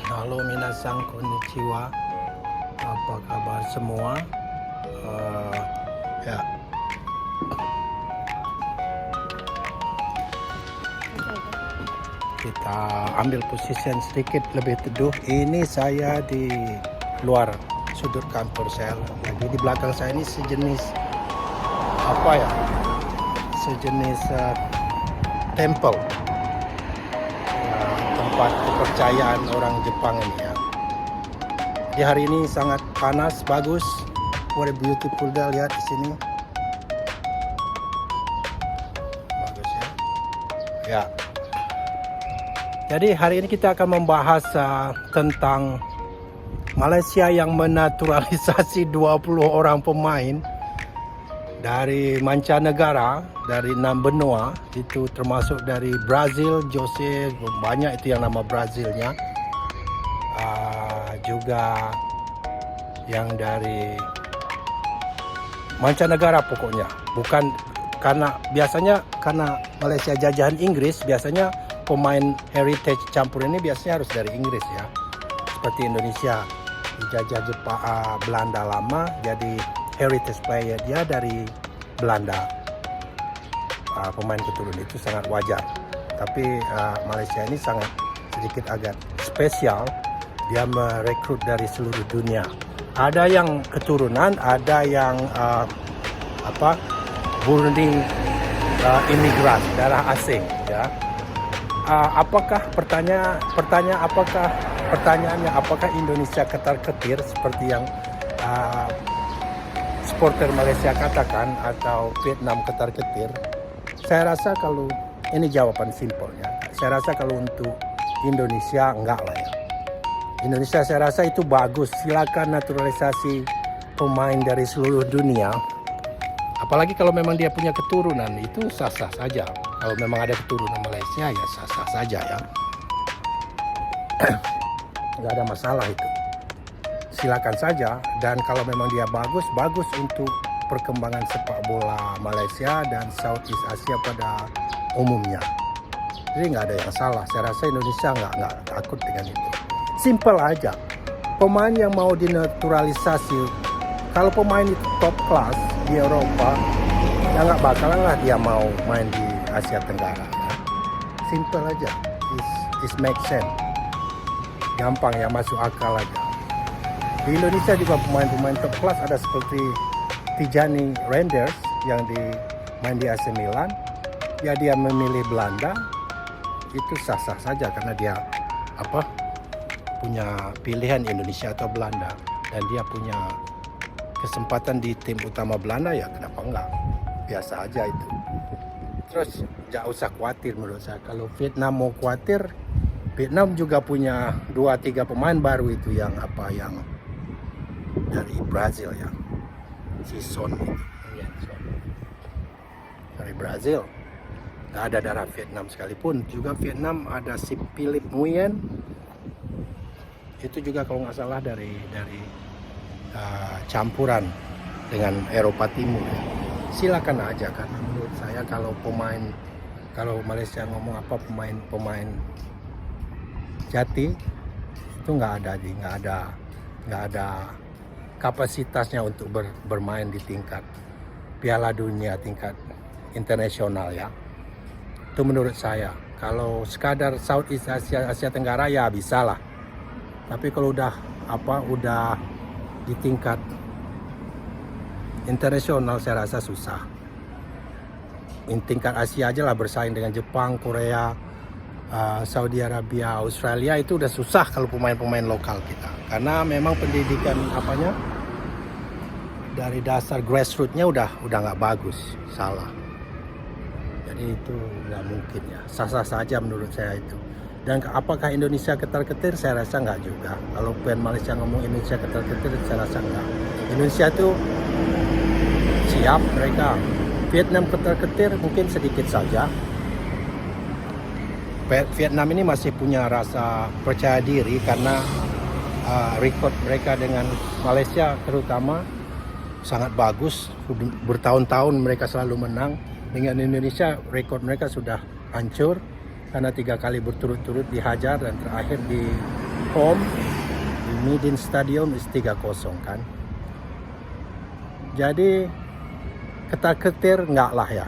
Halo minasan konnichiwa. Apa kabar semua? Ya, kita ambil posisi sedikit lebih teduh. Ini saya di luar sudut kantor saya. Lagi di belakang saya ini sejenis apa ya? Sejenis temple. Tempat kepercayaan orang Jepang ini ya. Di hari ini sangat panas, bagus. What a beautiful day, lihat di sini. Bagus ya. Ya. Jadi hari ini kita akan membahas tentang Malaysia yang menaturalisasi 20 orang pemain dari mancanegara, dari 6 benua, itu termasuk dari Brazil, Jose, banyak itu yang nama Brazilnya, juga yang dari mancanegara pokoknya, bukan karena biasanya karena Malaysia jajahan Inggris, biasanya pemain heritage campur ini biasanya harus dari Inggris ya, seperti Indonesia dijajah Jepang, Belanda lama, jadi heritage player dia dari Belanda. Pemain keturunan itu sangat wajar. Tapi Malaysia ini sangat sedikit agak spesial. Dia merekrut dari seluruh dunia. Ada yang keturunan, ada yang murni imigran, darah asing. Ya. Apakah pertanyaannya apakah Indonesia ketar-ketir seperti yang supporter Malaysia katakan, atau Vietnam ketar-ketir? Saya rasa kalau ini jawaban simpelnya, saya rasa kalau untuk Indonesia enggak lah ya. Indonesia saya rasa itu bagus, silakan naturalisasi pemain dari seluruh dunia. Apalagi kalau memang dia punya keturunan, itu sah-sah saja. Kalau memang ada keturunan Malaysia ya sah-sah saja ya. Enggak ada masalah itu. Silakan saja, dan kalau memang dia bagus untuk perkembangan sepak bola Malaysia dan Southeast Asia pada umumnya. Jadi nggak ada yang salah. Saya rasa Indonesia nggak takut dengan itu. Simple aja. Pemain yang mau dinaturalisasi, kalau pemain itu top class di Eropa, ya nggak bakalan lah dia mau main di Asia Tenggara. Ya. Simple aja. It make sense. Gampang ya, masuk akal aja. Di Indonesia juga pemain-pemain top kelas ada seperti Tijani Renders yang main di AC Milan. Ya dia memilih Belanda, itu sah-sah saja karena dia punya pilihan Indonesia atau Belanda, dan dia punya kesempatan di tim utama Belanda, ya kenapa enggak? Biasa aja itu. Terus jangan usah khawatir menurut saya. Kalau Vietnam mau khawatir, Vietnam juga punya 2-3 pemain baru itu yang dari Brazil ya, si Son dari Brazil. Nggak ada darah Vietnam sekalipun. Juga Vietnam ada si Philip Nguyen, itu juga kalau nggak salah dari campuran dengan Eropa Timur. Silakan aja, karena menurut saya kalau Malaysia ngomong pemain jati itu nggak ada kapasitasnya untuk bermain di tingkat Piala Dunia, tingkat internasional ya. Itu menurut saya. Kalau sekadar Southeast Asia Tenggara ya bisa lah. Tapi kalau udah di tingkat internasional saya rasa susah. Di tingkat Asia aja lah, bersaing dengan Jepang, Korea, Saudi Arabia, Australia, itu udah susah kalau pemain-pemain lokal kita. Karena memang pendidikan dari dasar grassroots-nya udah nggak bagus, salah. Jadi itu nggak mungkin ya, sah-sah saja menurut saya itu. Dan apakah Indonesia ketar-ketir? Saya rasa nggak juga. Kalau pemain Malaysia ngomong Indonesia ketar-ketir, saya rasa nggak. Indonesia itu siap mereka. Vietnam ketar-ketir mungkin sedikit saja. Vietnam ini masih punya rasa percaya diri karena record mereka dengan Malaysia terutama sangat bagus. Bertahun-tahun mereka selalu menang. Dengan Indonesia, rekor mereka sudah hancur karena 3 kali berturut-turut dihajar, dan terakhir di home di Midin Stadium is 3-0 kan. Jadi ketar-ketir enggak lah ya.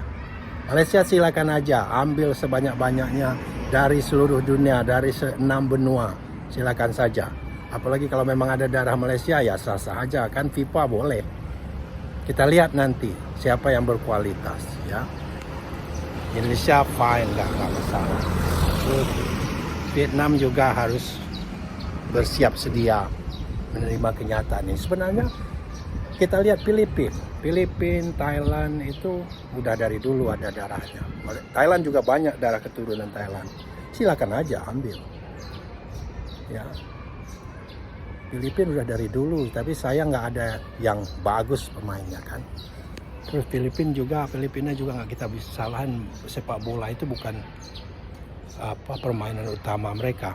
Malaysia silakan aja ambil sebanyak-banyaknya dari seluruh dunia, dari 6 benua, silakan saja. Apalagi kalau memang ada darah Malaysia ya sah-sah aja kan, FIFA boleh. Kita lihat nanti siapa yang berkualitas ya. Indonesia fine, nggak masalah. Terus Vietnam juga harus bersiap sedia menerima kenyataan ini. Sebenarnya kita lihat Filipina, Thailand itu udah dari dulu ada darahnya. Thailand juga banyak darah keturunan Thailand. Silakan aja ambil. Ya. Filipina udah dari dulu, tapi saya nggak ada yang bagus pemainnya kan. Terus Filipina juga nggak kita bisa salahin, sepak bola itu bukan permainan utama mereka.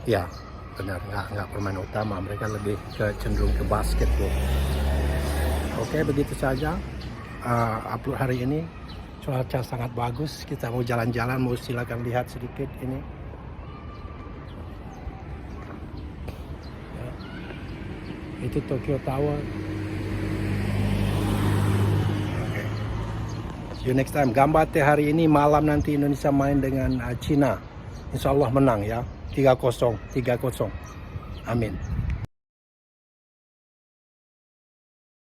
Ya. Benar, nggak permainan utama, mereka lebih cenderung ke basketball. Oke, begitu saja upload hari ini. Cuaca sangat bagus, kita mau jalan-jalan, mau silakan lihat sedikit ini ya. Itu Tokyo Tower. Oke. See you next time. Gambate hari ini, malam nanti Indonesia main dengan Cina. Insya Allah menang ya, 3-0. Amin.